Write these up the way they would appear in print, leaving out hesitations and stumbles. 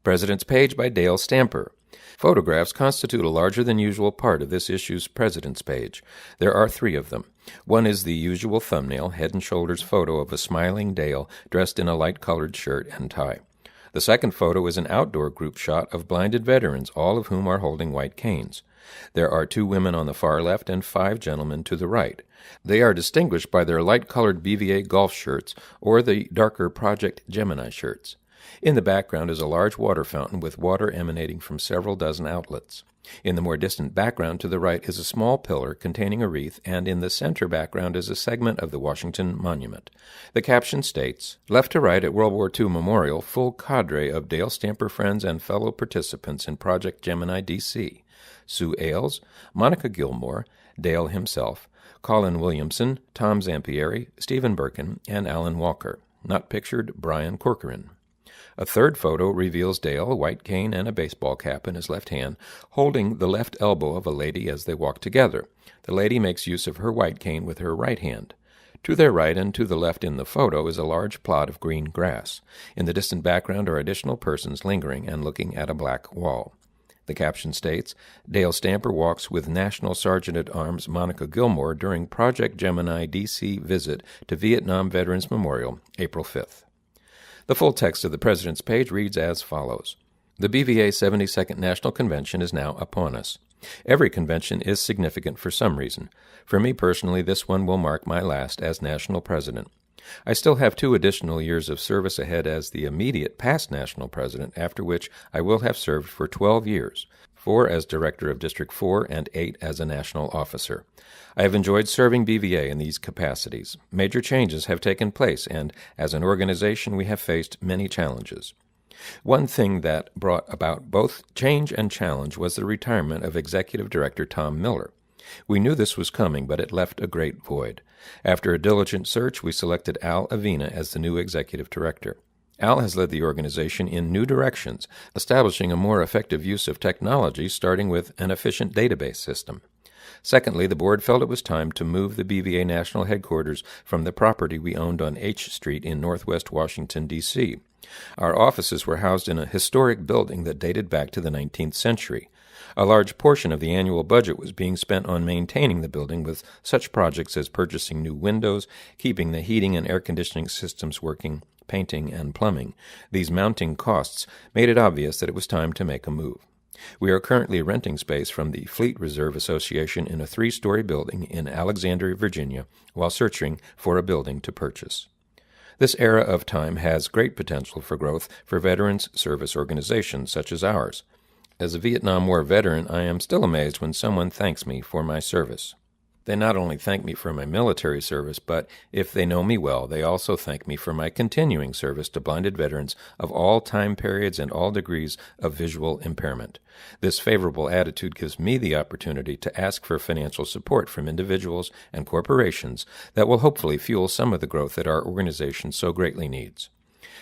President's Page by Dale Stamper. Photographs constitute a larger than usual part of this issue's President's Page. There are 3 of them. One is the usual thumbnail, head and shoulders photo of a smiling Dale dressed in a light-colored shirt and tie. The second photo is an outdoor group shot of blinded veterans, all of whom are holding white canes. There are 2 women on the far left and 5 gentlemen to the right. They are distinguished by their light-colored BVA golf shirts or the darker Project Gemini shirts. In the background is a large water fountain with water emanating from several dozen outlets. In the more distant background to the right is a small pillar containing a wreath, and in the center background is a segment of the Washington Monument. The caption states, "Left to right at World War II Memorial, full cadre of Dale Stamper friends and fellow participants in Project Gemini D.C. Sue Ailes, Monica Gilmore, Dale himself, Colin Williamson, Tom Zampieri, Stephen Birkin, and Alan Walker. Not pictured, Brian Corcoran." A third photo reveals Dale, a white cane and a baseball cap in his left hand, holding the left elbow of a lady as they walk together. The lady makes use of her white cane with her right hand. To their right and to the left in the photo is a large plot of green grass. In the distant background are additional persons lingering and looking at a black wall. The caption states, "Dale Stamper walks with National Sergeant-at-Arms Monica Gilmore during Project Gemini D.C. visit to Vietnam Veterans Memorial, April 5th. The full text of the President's Page reads as follows. The BVA 72nd National Convention is now upon us. Every convention is significant for some reason. For me personally, this one will mark my last as national president. I still have 2 additional years of service ahead as the immediate past national president, after which I will have served for 12 years, 4 as director of District 4 and 8 as a national officer. I have enjoyed serving BVA in these capacities. Major changes have taken place, and as an organization we have faced many challenges. One thing that brought about both change and challenge was the retirement of Executive Director Tom Miller. We knew this was coming, but it left a great void. After a diligent search, we selected Al Avina as the new Executive Director. Al has led the organization in new directions, establishing a more effective use of technology, starting with an efficient database system. Secondly, the board felt it was time to move the BVA National Headquarters from the property we owned on H Street in northwest Washington, D.C. Our offices were housed in a historic building that dated back to the 19th century. A large portion of the annual budget was being spent on maintaining the building with such projects as purchasing new windows, keeping the heating and air conditioning systems working, painting, and plumbing. These mounting costs made it obvious that it was time to make a move. We are currently renting space from the Fleet Reserve Association in a 3-story building in Alexandria, Virginia, while searching for a building to purchase. This era of time has great potential for growth for veterans service organizations such as ours. As a Vietnam War veteran, I am still amazed when someone thanks me for my service. They not only thank me for my military service, but if they know me well, they also thank me for my continuing service to blinded veterans of all time periods and all degrees of visual impairment. This favorable attitude gives me the opportunity to ask for financial support from individuals and corporations that will hopefully fuel some of the growth that our organization so greatly needs.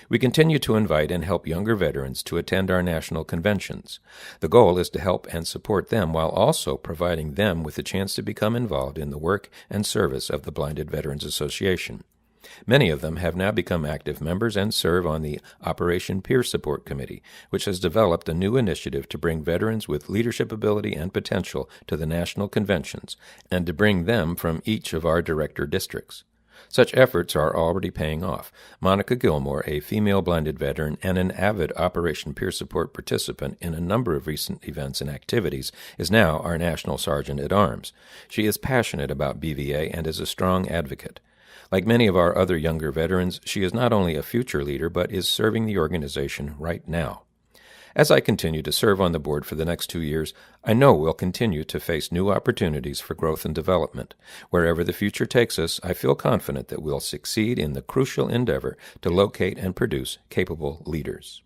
We continue to invite and help younger veterans to attend our national conventions. The goal is to help and support them while also providing them with a chance to become involved in the work and service of the Blinded Veterans Association. Many of them have now become active members and serve on the Operation Peer Support Committee, which has developed a new initiative to bring veterans with leadership ability and potential to the national conventions and to bring them from each of our director districts. Such efforts are already paying off. Monica Gilmore, a female blinded veteran and an avid Operation Peer Support participant in a number of recent events and activities, is now our National Sergeant-at-Arms. She is passionate about BVA and is a strong advocate. Like many of our other younger veterans, she is not only a future leader, but is serving the organization right now. As I continue to serve on the board for the next 2 years, I know we'll continue to face new opportunities for growth and development. Wherever the future takes us, I feel confident that we'll succeed in the crucial endeavor to locate and produce capable leaders.